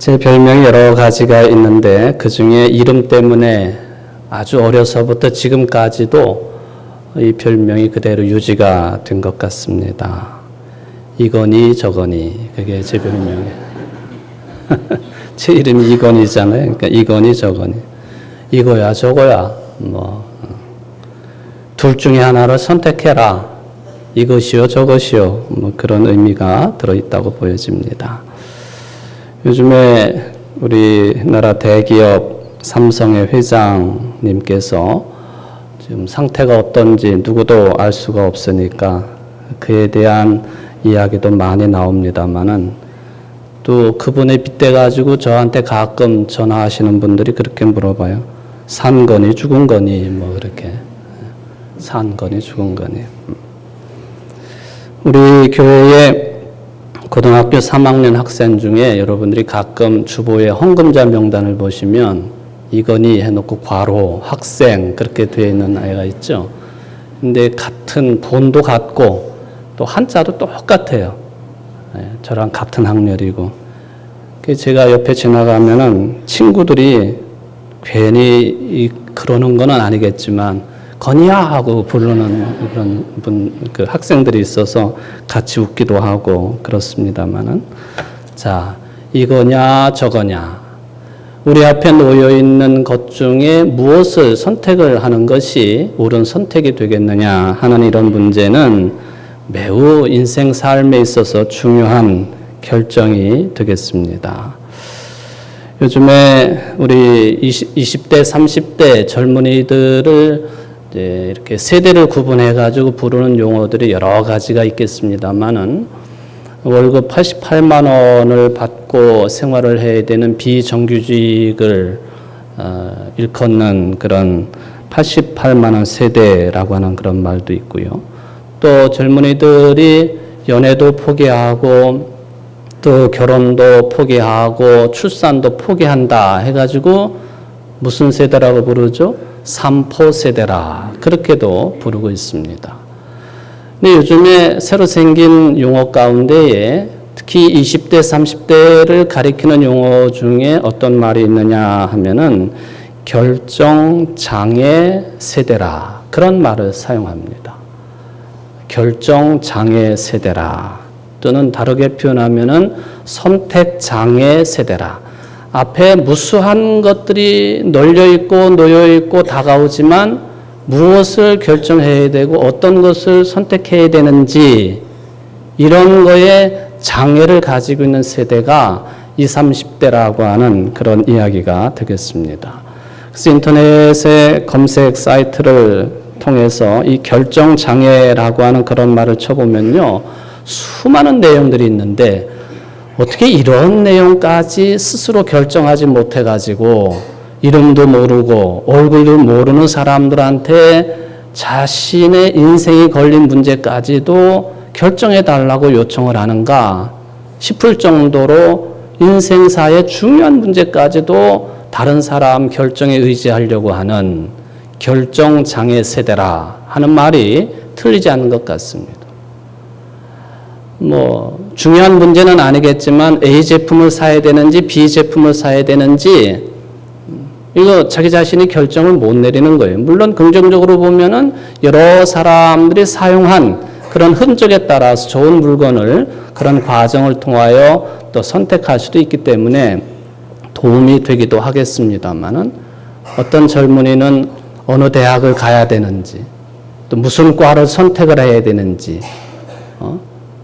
제 별명이 여러 가지가 있는데 그 중에 이름 때문에 아주 어려서부터 지금까지도 이 별명이 그대로 유지가 된 것 같습니다. 이건희 저건희, 그게 제 별명이에요. 제 이름이 이건희잖아요. 그러니까 이건희 저건희, 이거야 저거야, 둘 중에 하나를 선택해라, 이것이요 저것이요, 그런 의미가 들어있다고 보여집니다. 요즘에 우리나라 대기업 삼성의 회장님께서 지금 상태가 어떤지 누구도 알 수가 없으니까 그에 대한 이야기도 많이 나옵니다만은, 또 그분에 빗대가지고 저한테 가끔 전화하시는 분들이 그렇게 물어봐요. 산 거니 죽은 거니, 그렇게. 산 거니 죽은 거니. 우리 교회에 고등학교 3학년 학생 중에 여러분들이 가끔 주보에 헌금자 명단을 보시면 이건희 해놓고 괄호 학생 그렇게 되어 있는 아이가 있죠. 근데 같은 본도 같고 또 한자도 똑같아요. 저랑 같은 학년이고. 제가 옆에 지나가면은 친구들이 괜히 그러는 건 아니겠지만 건이야 하고 부르는 그런 그 학생들이 있어서 같이 웃기도 하고 그렇습니다만은, 자, 이거냐 저거냐, 우리 앞에 놓여 있는 것 중에 무엇을 선택을 하는 것이 옳은 선택이 되겠느냐 하는 이런 문제는 매우 인생 삶에 있어서 중요한 결정이 되겠습니다. 요즘에 우리 20대, 30대 젊은이들을 이렇게 세대를 구분해 가지고 부르는 용어들이 여러 가지가 있겠습니다만은, 월급 88만 원을 받고 생활을 해야 되는 비정규직을 일컫는 그런 88만 원 세대라고 하는 그런 말도 있고요. 또 젊은이들이 연애도 포기하고 또 결혼도 포기하고 출산도 포기한다 해가지고 무슨 세대라고 부르죠? 삼포 세대라, 그렇게도 부르고 있습니다. 근데 요즘에 새로 생긴 용어 가운데에 특히 20대, 30대를 가리키는 용어 중에 어떤 말이 있느냐 하면은 결정장애 세대라, 그런 말을 사용합니다. 결정장애 세대라, 또는 다르게 표현하면은 선택장애 세대라. 앞에 무수한 것들이 널려있고 놓여있고 다가오지만 무엇을 결정해야 되고 어떤 것을 선택해야 되는지, 이런 거에 장애를 가지고 있는 세대가 20, 30대라고 하는 그런 이야기가 되겠습니다. 그래서 인터넷의 검색 사이트를 통해서 이 결정장애라고 하는 그런 말을 쳐보면요, 수많은 내용들이 있는데 어떻게 이런 내용까지 스스로 결정하지 못해가지고 이름도 모르고 얼굴도 모르는 사람들한테 자신의 인생이 걸린 문제까지도 결정해달라고 요청을 하는가 싶을 정도로 인생사의 중요한 문제까지도 다른 사람 결정에 의지하려고 하는 결정장애 세대라 하는 말이 틀리지 않는 것 같습니다. 중요한 문제는 아니겠지만 A 제품을 사야 되는지 B 제품을 사야 되는지 이거 자기 자신이 결정을 못 내리는 거예요. 물론 긍정적으로 보면은 여러 사람들이 사용한 그런 흔적에 따라서 좋은 물건을 그런 과정을 통하여 또 선택할 수도 있기 때문에 도움이 되기도 하겠습니다만은, 어떤 젊은이는 어느 대학을 가야 되는지, 또 무슨 과를 선택을 해야 되는지,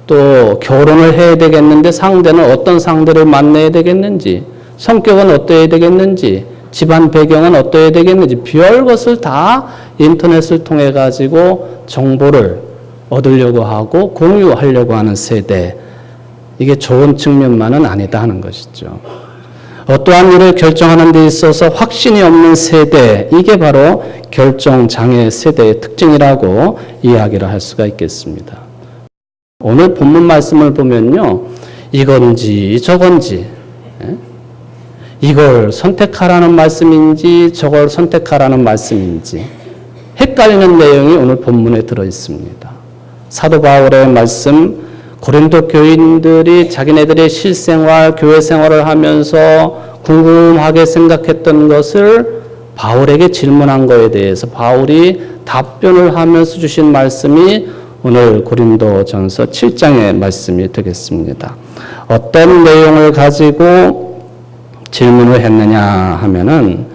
또 결혼을 해야 되겠는데 상대는 어떤 상대를 만나야 되겠는지, 성격은 어떠해야 되겠는지, 집안 배경은 어떠해야 되겠는지, 별 것을 다 인터넷을 통해 가지고 정보를 얻으려고 하고 공유하려고 하는 세대, 이게 좋은 측면만은 아니다 하는 것이죠. 어떠한 일을 결정하는 데 있어서 확신이 없는 세대, 이게 바로 결정장애 세대의 특징이라고 이야기를 할 수가 있겠습니다. 오늘 본문 말씀을 보면요, 이건지 저건지, 이걸 선택하라는 말씀인지 저걸 선택하라는 말씀인지 헷갈리는 내용이 오늘 본문에 들어 있습니다. 사도 바울의 말씀 고린도 교인들이 자기네들의 실생활, 교회 생활을 하면서 궁금하게 생각했던 것을 바울에게 질문한 것에 대해서 바울이 답변을 하면서 주신 말씀이 오늘 고린도전서 7장의 말씀이 되겠습니다. 어떤 내용을 가지고 질문을 했느냐 하면은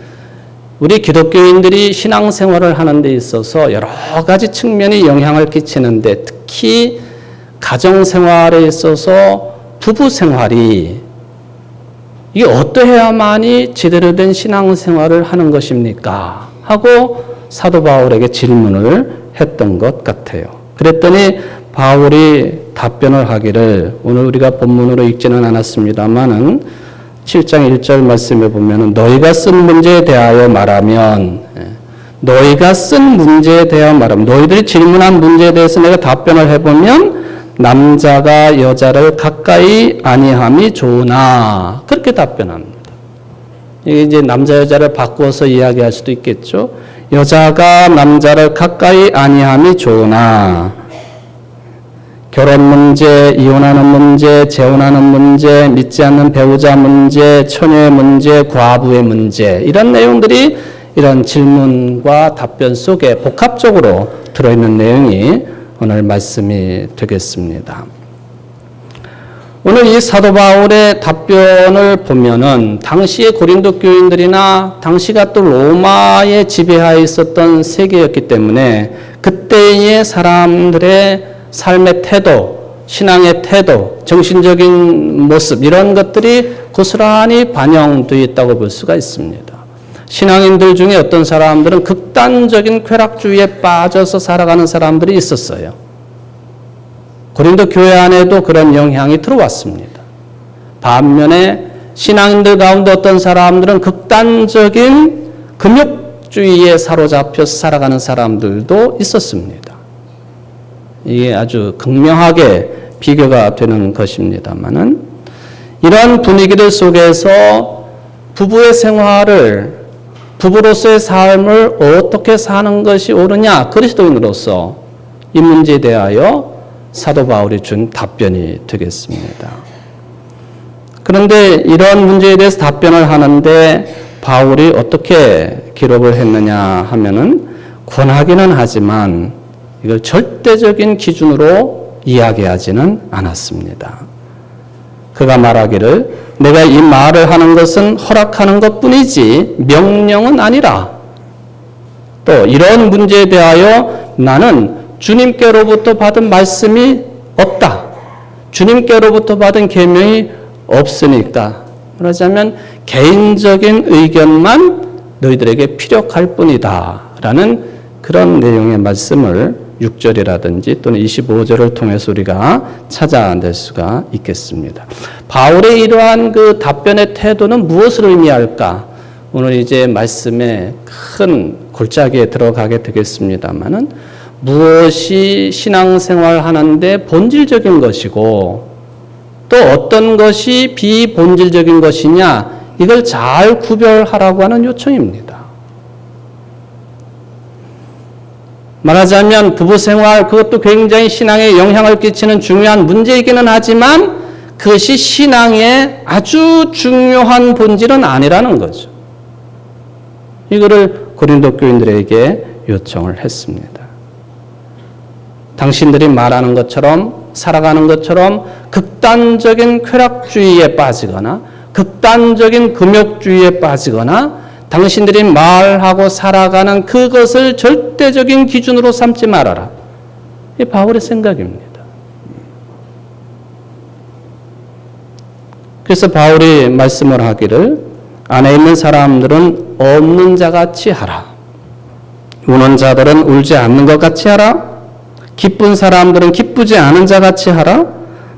우리 기독교인들이 신앙생활을 하는 데 있어서 여러 가지 측면이 영향을 끼치는데 특히 가정생활에 있어서 부부생활이 이게 어떠해야만이 제대로 된 신앙생활을 하는 것입니까? 하고 사도 바울에게 질문을 했던 것 같아요. 그랬더니 바울이 답변을 하기를 오늘 우리가 본문으로 읽지는 않았습니다만은 7장 1절 말씀에 보면 너희가 쓴 문제에 대하여 말하면 너희가 쓴 문제에 대하여 말하면 너희들이 질문한 문제에 대해서 내가 답변을 해보면 남자가 여자를 가까이 아니함이 좋으나 그렇게 답변합니다. 이게 이제 남자 여자를 바꾸어서 이야기할 수도 있겠죠. 여자가 남자를 가까이 아니함이 좋으나 결혼 문제, 이혼하는 문제, 재혼하는 문제, 믿지 않는 배우자 문제, 처녀의 문제, 과부의 문제 이런 내용들이 이런 질문과 답변 속에 복합적으로 들어있는 내용이 오늘 말씀이 되겠습니다. 오늘 이 사도 바울의 답변을 보면은 당시의 고린도 교인들이나 당시가 또 로마의 지배하에 있었던 세계였기 때문에 그때의 사람들의 삶의 태도, 신앙의 태도, 정신적인 모습 이런 것들이 고스란히 반영되어 있다고 볼 수가 있습니다. 신앙인들 중에 어떤 사람들은 극단적인 쾌락주의에 빠져서 살아가는 사람들이 있었어요. 고린도 교회 안에도 그런 영향이 들어왔습니다. 반면에 신앙인들 가운데 어떤 사람들은 극단적인 금욕주의에 사로잡혀서 살아가는 사람들도 있었습니다. 이게 아주 극명하게 비교가 되는 것입니다만은 이러한 분위기들 속에서 부부의 생활을 부부로서의 삶을 어떻게 사는 것이 옳으냐 그리스도인으로서 이 문제에 대하여 사도 바울이 준 답변이 되겠습니다. 그런데 이런 문제에 대해서 답변을 하는데 바울이 어떻게 기록을 했느냐 하면은 권하기는 하지만 이걸 절대적인 기준으로 이야기하지는 않았습니다. 그가 말하기를 내가 이 말을 하는 것은 허락하는 것뿐이지 명령은 아니라 또 이런 문제에 대하여 나는 주님께로부터 받은 말씀이 없다. 주님께로부터 받은 계명이 없으니까 말하자면 개인적인 의견만 너희들에게 필요할 뿐이다 라는 그런 내용의 말씀을 6절이라든지 또는 25절을 통해서 우리가 찾아낼 수가 있겠습니다. 바울의 이러한 그 답변의 태도는 무엇을 의미할까? 오늘 이제 말씀에 큰 골짜기에 들어가게 되겠습니다만은 무엇이 신앙생활 하는데 본질적인 것이고 또 어떤 것이 비본질적인 것이냐 이걸 잘 구별하라고 하는 요청입니다. 말하자면 부부생활 그것도 굉장히 신앙에 영향을 끼치는 중요한 문제이기는 하지만 그것이 신앙의 아주 중요한 본질은 아니라는 거죠. 이거를 고린도 교인들에게 요청을 했습니다. 당신들이 말하는 것처럼 살아가는 것처럼 극단적인 쾌락주의에 빠지거나 극단적인 금욕주의에 빠지거나 당신들이 말하고 살아가는 그것을 절대적인 기준으로 삼지 말아라. 이 바울의 생각입니다. 그래서 바울이 말씀을 하기를 안에 있는 사람들은 없는 자같이 하라. 우는 자들은 울지 않는 것 같이 하라. 기쁜 사람들은 기쁘지 않은 자같이 하라.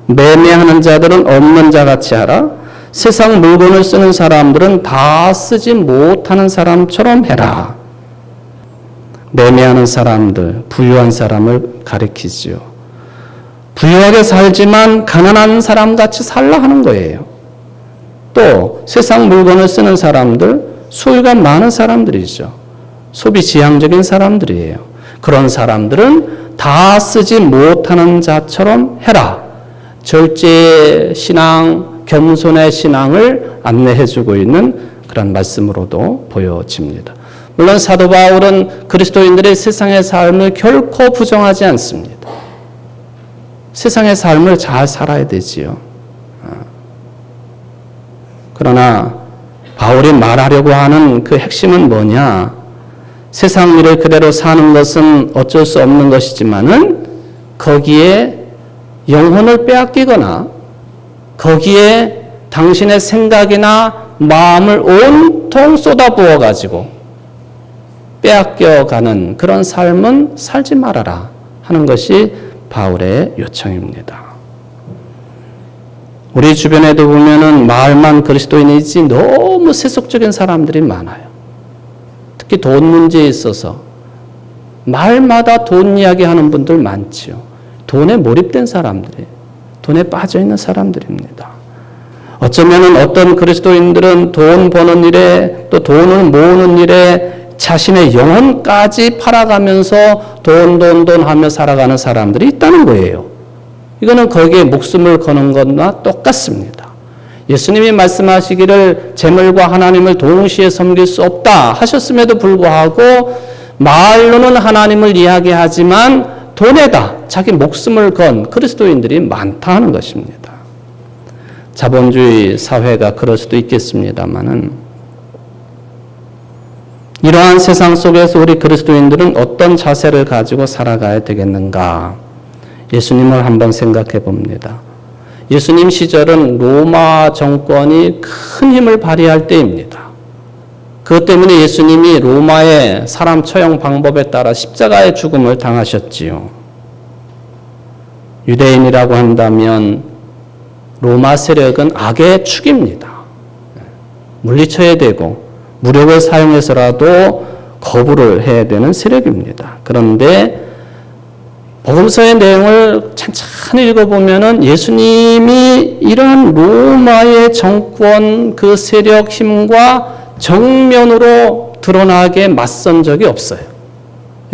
매매하는 자들은 없는 자같이 하라. 세상 물건을 쓰는 사람들은 다 쓰지 못하는 사람처럼 해라. 매매하는 사람들, 부유한 사람을 가리키지요. 부유하게 살지만 가난한 사람같이 살라 하는 거예요. 또 세상 물건을 쓰는 사람들, 소유가 많은 사람들이죠. 소비 지향적인 사람들이에요. 그런 사람들은 다 쓰지 못하는 자처럼 해라. 절제 신앙, 겸손의 신앙을 안내해주고 있는 그런 말씀으로도 보여집니다. 물론 사도 바울은 그리스도인들의 세상의 삶을 결코 부정하지 않습니다. 세상의 삶을 잘 살아야 되지요. 그러나 바울이 말하려고 하는 그 핵심은 뭐냐? 세상 일을 그대로 사는 것은 어쩔 수 없는 것이지만은 거기에 영혼을 빼앗기거나 거기에 당신의 생각이나 마음을 온통 쏟아부어 가지고 빼앗겨가는 그런 삶은 살지 말아라 하는 것이 바울의 요청입니다. 우리 주변에도 보면은 말만 그리스도인이지 너무 세속적인 사람들이 많아요. 특히 돈 문제에 있어서 말마다 돈 이야기하는 분들 많지요. 돈에 몰입된 사람들이, 돈에 빠져있는 사람들입니다. 어쩌면 어떤 그리스도인들은 돈 버는 일에 또 돈을 모으는 일에 자신의 영혼까지 팔아가면서 돈 하며 살아가는 사람들이 있다는 거예요. 이거는 거기에 목숨을 거는 것과 똑같습니다. 예수님이 말씀하시기를 재물과 하나님을 동시에 섬길 수 없다 하셨음에도 불구하고 말로는 하나님을 이야기하지만 돈에다 자기 목숨을 건 그리스도인들이 많다 하는 것입니다. 자본주의 사회가 그럴 수도 있겠습니다만은 이러한 세상 속에서 우리 그리스도인들은 어떤 자세를 가지고 살아가야 되겠는가? 예수님을 한번 생각해 봅니다. 예수님 시절은 로마 정권이 큰 힘을 발휘할 때입니다. 그것 때문에 예수님이 로마의 사람 처형 방법에 따라 십자가의 죽음을 당하셨지요. 유대인이라고 한다면 로마 세력은 악의 축입니다. 물리쳐야 되고 무력을 사용해서라도 거부를 해야 되는 세력입니다. 그런데 복음서의 내용을 찬찬히 읽어보면은 예수님이 이런 로마의 정권 그 세력 힘과 정면으로 드러나게 맞선 적이 없어요.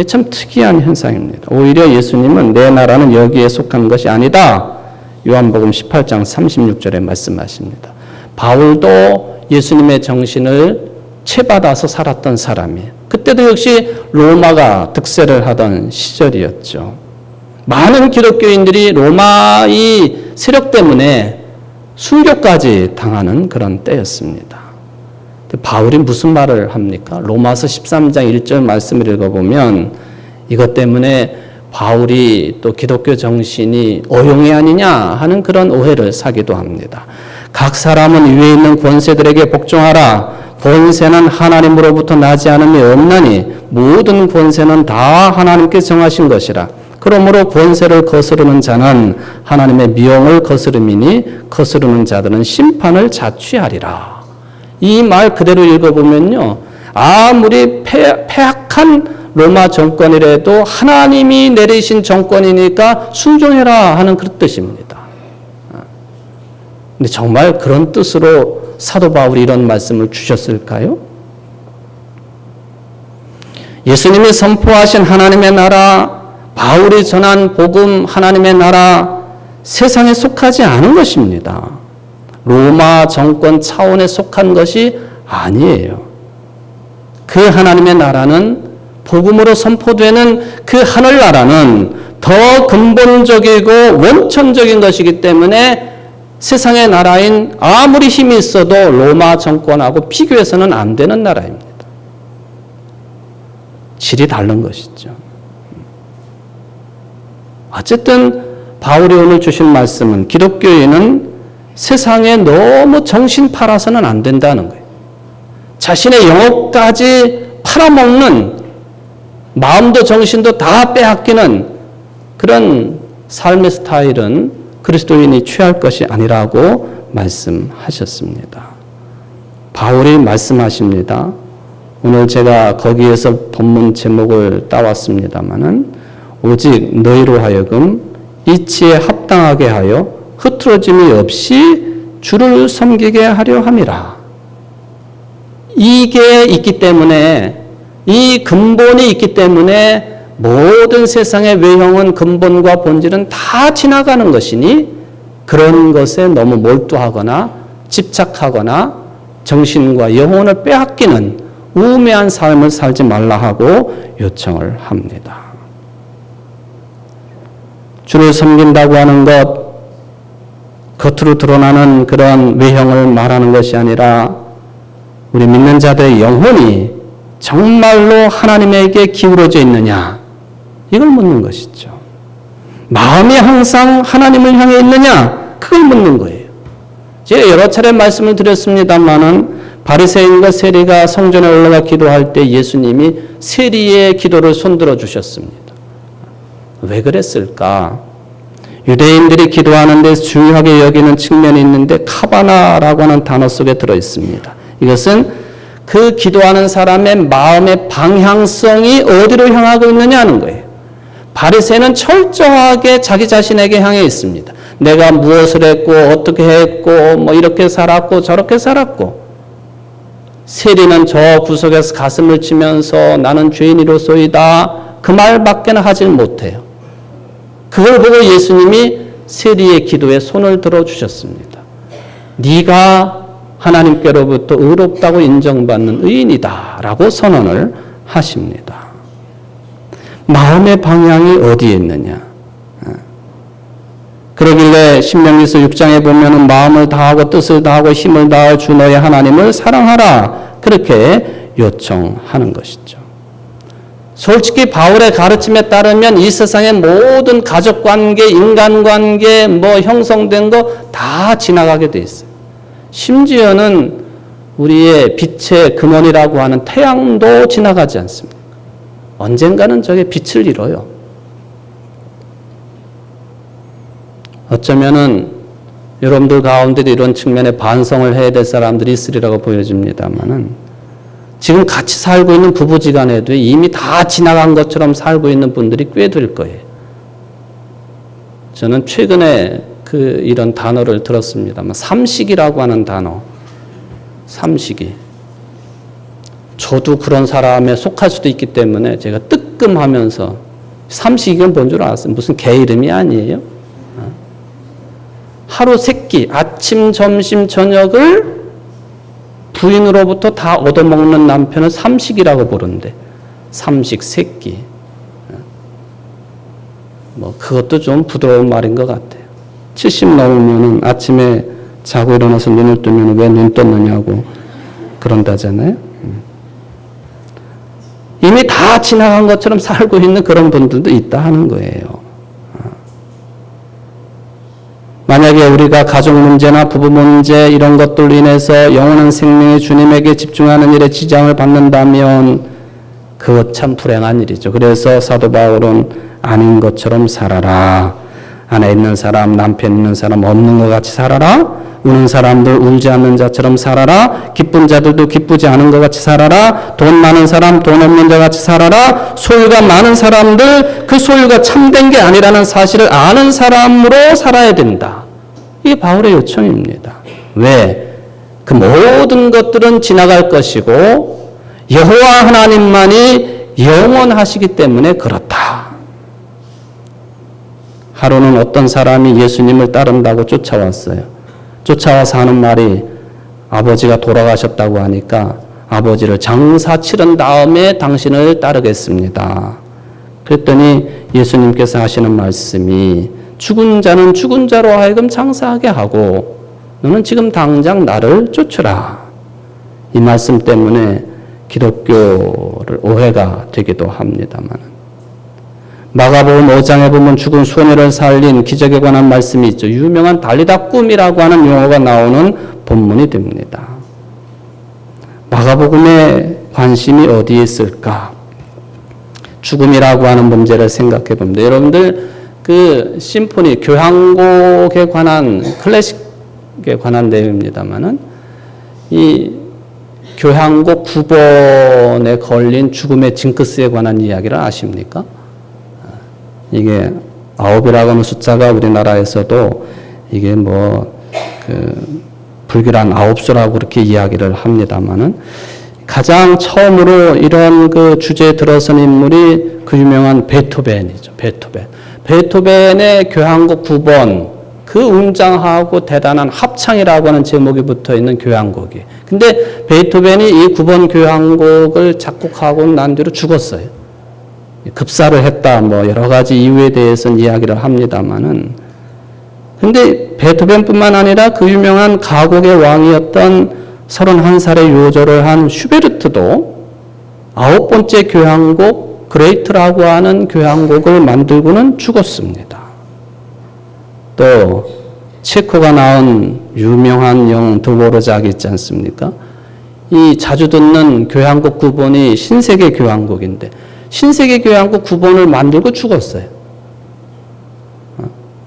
참 특이한 현상입니다. 오히려 예수님은 내 나라는 여기에 속한 것이 아니다. 요한복음 18장 36절에 말씀하십니다. 바울도 예수님의 정신을 채받아서 살았던 사람이에요. 그때도 역시 로마가 득세를 하던 시절이었죠. 많은 기독교인들이 로마의 세력 때문에 순교까지 당하는 그런 때였습니다. 바울이 무슨 말을 합니까? 로마서 13장 1절 말씀을 읽어보면 이것 때문에 바울이 또 기독교 정신이 어용이 아니냐 하는 그런 오해를 사기도 합니다. 각 사람은 위에 있는 권세들에게 복종하라. 권세는 하나님으로부터 나지 않음이 없나니 모든 권세는 다 하나님께 정하신 것이라. 그러므로 권세를 거스르는 자는 하나님의 미용을 거스름이니 거스르는 자들은 심판을 자취하리라. 이 말 그대로 읽어보면요. 아무리 패악한 로마 정권이라도 하나님이 내리신 정권이니까 순종해라 하는 그런 뜻입니다. 근데 정말 그런 뜻으로 사도 바울이 이런 말씀을 주셨을까요? 예수님이 선포하신 하나님의 나라, 바울이 전한 복음 하나님의 나라, 세상에 속하지 않은 것입니다. 로마 정권 차원에 속한 것이 아니에요. 그 하나님의 나라는 복음으로 선포되는 그 하늘나라는 더 근본적이고 원천적인 것이기 때문에 세상의 나라인 아무리 힘이 있어도 로마 정권하고 비교해서는 안 되는 나라입니다. 질이 다른 것이죠. 어쨌든 바울이 오늘 주신 말씀은 기독교인은 세상에 너무 정신 팔아서는 안 된다는 거예요. 자신의 영혼까지 팔아먹는 마음도 정신도 다 빼앗기는 그런 삶의 스타일은 그리스도인이 취할 것이 아니라고 말씀하셨습니다. 바울이 말씀하십니다. 오늘 제가 거기에서 본문 제목을 따왔습니다마는 오직 너희로 하여금 이치에 합당하게 하여 흐트러짐이 없이 주를 섬기게 하려 함이라. 이게 있기 때문에 이 근본이 있기 때문에 모든 세상의 외형은 근본과 본질은 다 지나가는 것이니 그런 것에 너무 몰두하거나 집착하거나 정신과 영혼을 빼앗기는 우매한 삶을 살지 말라 하고 요청을 합니다. 주를 섬긴다고 하는 것, 겉으로 드러나는 그런 외형을 말하는 것이 아니라 우리 믿는 자들의 영혼이 정말로 하나님에게 기울어져 있느냐, 이걸 묻는 것이죠. 마음이 항상 하나님을 향해 있느냐, 그걸 묻는 거예요. 제가 여러 차례 말씀을 드렸습니다마는 바리새인과 세리가 성전에 올라가 기도할 때 예수님이 세리의 기도를 손들어 주셨습니다. 왜 그랬을까? 유대인들이 기도하는 데 중요하게 여기는 측면이 있는데 카바나라고 하는 단어 속에 들어 있습니다. 이것은 그 기도하는 사람의 마음의 방향성이 어디로 향하고 있느냐 하는 거예요. 바리새인은 철저하게 자기 자신에게 향해 있습니다. 내가 무엇을 했고 어떻게 했고 뭐 이렇게 살았고 저렇게 살았고, 세리는 저 구석에서 가슴을 치면서 나는 죄인이로소이다, 그 말밖에는 하질 못해요. 그걸 보고 예수님이 세리의 기도에 손을 들어주셨습니다. 네가 하나님께로부터 의롭다고 인정받는 의인이다 라고 선언을 하십니다. 마음의 방향이 어디에 있느냐. 그러길래 신명기서 6장에 보면은 마음을 다하고 뜻을 다하고 힘을 다하여 주 너의 하나님을 사랑하라, 그렇게 요청하는 것이죠. 솔직히 바울의 가르침에 따르면 이 세상의 모든 가족관계, 인간관계, 뭐 형성된 거 다 지나가게 돼 있어요. 심지어는 우리의 빛의 근원이라고 하는 태양도 지나가지 않습니다. 언젠가는 저게 빛을 잃어요. 어쩌면은 여러분들 가운데도 이런 측면에 반성을 해야 될 사람들이 있으리라고 보여집니다만은, 지금 같이 살고 있는 부부지간에도 이미 다 지나간 것처럼 살고 있는 분들이 꽤 될 거예요. 저는 최근에 이런 단어를 들었습니다만, 삼식이라고 하는 단어, 삼식이. 저도 그런 사람에 속할 수도 있기 때문에 제가 뜨끔하면서, 삼식이가 뭔 줄 알았어요? 무슨 개 이름이 아니에요? 하루 세 끼, 아침, 점심, 저녁을 부인으로부터 다 얻어먹는 남편을 삼식이라고 부르는데, 삼식 세 끼. 뭐 그것도 좀 부드러운 말인 것 같아요. 70 넘으면은 아침에 자고 일어나서 눈을 뜨면 왜 눈 떴느냐고 그런다잖아요. 이미 다 지나간 것처럼 살고 있는 그런 분들도 있다 하는 거예요. 만약에 우리가 가족 문제나 부부 문제 이런 것들로 인해서 영원한 생명의 주님에게 집중하는 일에 지장을 받는다면 그것 참 불행한 일이죠. 그래서 사도 바울은 아닌 것처럼 살아라. 아내 있는 사람, 남편 있는 사람 없는 것 같이 살아라. 우는 사람들 울지 않는 자처럼 살아라. 기쁜 자들도 기쁘지 않은 것 같이 살아라. 돈 많은 사람, 돈 없는 자 같이 살아라. 소유가 많은 사람들, 그 소유가 참된 게 아니라는 사실을 아는 사람으로 살아야 된다. 이게 바울의 요청입니다. 왜? 그 모든 것들은 지나갈 것이고 여호와 하나님만이 영원하시기 때문에 그렇다. 하루는 어떤 사람이 예수님을 따른다고 쫓아왔어요. 쫓아와서 하는 말이, 아버지가 돌아가셨다고 하니까 아버지를 장사 치른 다음에 당신을 따르겠습니다. 그랬더니 예수님께서 하시는 말씀이, 죽은 자는 죽은 자로 하여금 장사하게 하고 너는 지금 당장 나를 쫓으라. 이 말씀 때문에 기독교를 오해가 되기도 합니다만, 마가복음 5장에 보면 죽은 소녀를 살린 기적에 관한 말씀이 있죠. 유명한 달리다 꿈이라고 하는 용어가 나오는 본문이 됩니다. 마가복음의 관심이 어디에 있을까? 죽음이라고 하는 문제를 생각해 봅니다. 여러분들 그 심포니, 교향곡에 관한, 클래식에 관한 내용입니다만은, 이 교향곡 9번에 걸린 죽음의 징크스에 관한 이야기를 아십니까? 이게 9이라고 하는 숫자가 우리나라에서도 이게 불길한 9수라고 그렇게 이야기를 합니다만은, 가장 처음으로 이런 그 주제에 들어선 인물이 그 유명한 베토벤이죠. 베토벤의 교향곡 9번, 그 웅장하고 대단한 합창이라고 하는 제목이 붙어있는 교향곡이. 근데 베토벤이 이 9번 교향곡을 작곡하고 난 뒤로 죽었어요. 급사를 했다, 뭐 여러 가지 이유에 대해서는 이야기를 합니다만은. 근데 베토벤뿐만 아니라 그 유명한 가곡의 왕이었던 31살의 요절을 한 슈베르트도 9번째 교향곡 그레이트라고 하는 교향곡을 만들고는 죽었습니다. 또 체코가 나온 유명한 영웅 드보르작 있지 않습니까? 이 자주 듣는 교향곡 9번이 신세계 교향곡인데 신세계 교향곡 9번을 만들고 죽었어요.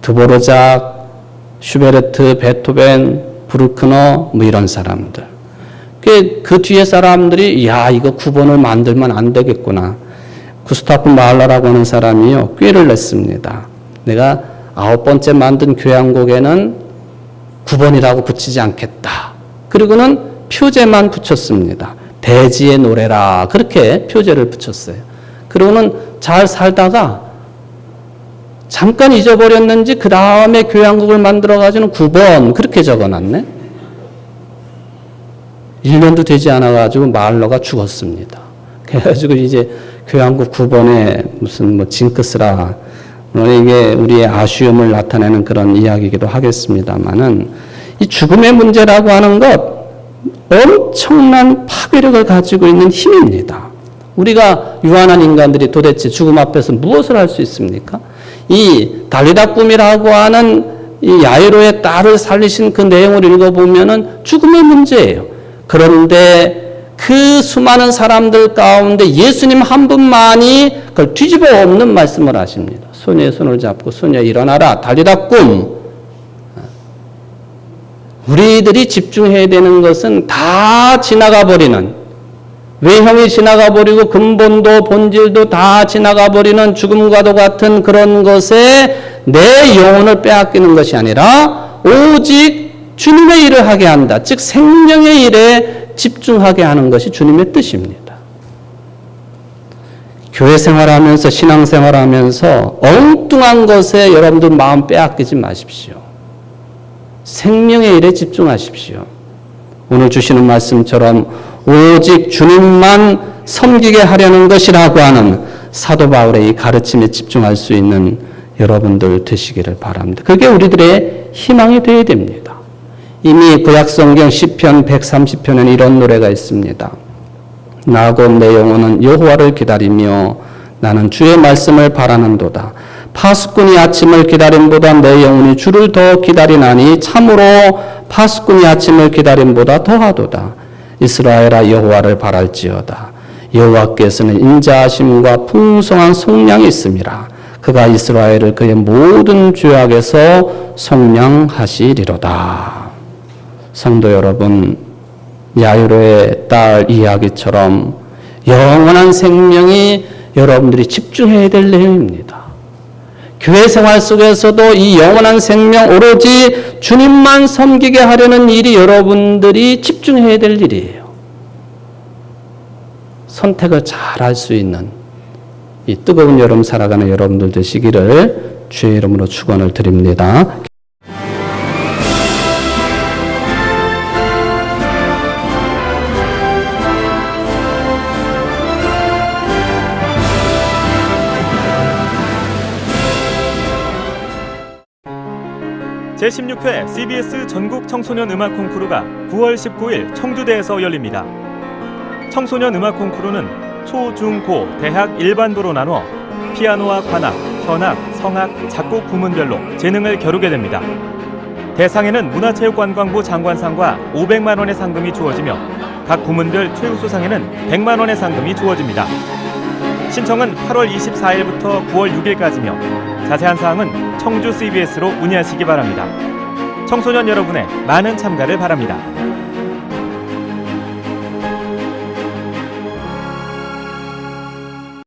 드보르작, 슈베르트, 베토벤, 브루크너 뭐 이런 사람들. 그 뒤에 사람들이 야 이거 9번을 만들면 안 되겠구나. 구스타프 마할러라고 하는 사람이요 꾀를 냈습니다. 내가 9번째 만든 교향곡에는 9번이라고 붙이지 않겠다. 그리고는 표제만 붙였습니다. 대지의 노래라 그렇게 표제를 붙였어요. 그러고는 잘 살다가 잠깐 잊어버렸는지 그 다음에 교향곡을 만들어가지고는 9번 그렇게 적어놨네. 1년도 되지 않아가지고 마할러가 죽었습니다. 그래가지고 이제 교향곡 9번에 무슨 뭐 징크스라 이게 우리의 아쉬움을 나타내는 그런 이야기이기도 하겠습니다만은 이 죽음의 문제라고 하는 것 엄청난 파괴력을 가지고 있는 힘입니다. 우리가 유한한 인간들이 도대체 죽음 앞에서 무엇을 할 수 있습니까? 이 달리다 꿈이라고 하는 이 야이로의 딸을 살리신 그 내용을 읽어보면은 죽음의 문제예요. 그런데 그 수많은 사람들 가운데 예수님 한 분만이 그걸 뒤집어 엎는 말씀을 하십니다. 소녀의 손을 잡고 소녀 일어나라 달리다 꿈. 우리들이 집중해야 되는 것은 다 지나가 버리는 외형이 지나가 버리고 근본도 본질도 다 지나가 버리는 죽음과도 같은 그런 것에 내 영혼을 빼앗기는 것이 아니라 오직 주님의 일을 하게 한다. 즉 생명의 일에 집중하게 하는 것이 주님의 뜻입니다. 교회 생활하면서 신앙생활하면서 엉뚱한 것에 여러분들 마음 빼앗기지 마십시오. 생명의 일에 집중하십시오. 오늘 주시는 말씀처럼 오직 주님만 섬기게 하려는 것이라고 하는 사도 바울의 이 가르침에 집중할 수 있는 여러분들 되시기를 바랍니다. 그게 우리들의 희망이 되어야 됩니다. 이미 구약성경 시편 130편에는 이런 노래가 있습니다. 나곧 내 영혼은 여호와를 기다리며 나는 주의 말씀을 바라는도다. 파수꾼이 아침을 기다림보다 내 영혼이 주를 더 기다리나니 참으로 파수꾼이 아침을 기다림보다 더하도다. 이스라엘아 여호와를 바랄지어다. 여호와께서는 인자하심과 풍성한 속량이 있음이라. 그가 이스라엘을 그의 모든 죄악에서 속량하시리로다. 성도 여러분, 야이로의 딸 이야기처럼 영원한 생명이 여러분들이 집중해야 될 내용입니다. 교회 생활 속에서도 이 영원한 생명 오로지 주님만 섬기게 하려는 일이 여러분들이 집중해야 될 일이에요. 선택을 잘 할 수 있는 이 뜨거운 여름 살아가는 여러분들 되시기를 주의 이름으로 축원을 드립니다. 제16회 CBS 전국 청소년 음악 콩쿠르가 9월 19일 청주대에서 열립니다. 청소년 음악 콩쿠르는 초, 중, 고, 대학 일반부로 나누어 피아노와 관악, 현악, 성악, 작곡 부문별로 재능을 겨루게 됩니다. 대상에는 문화체육관광부 장관상과 500만 원의 상금이 주어지며 각 부문별 최우수상에는 100만 원의 상금이 주어집니다. 신청은 8월 24일부터 9월 6일까지며 자세한 사항은 청주 CBS로 문의하시기 바랍니다. 청소년 여러분의 많은 참가를 바랍니다.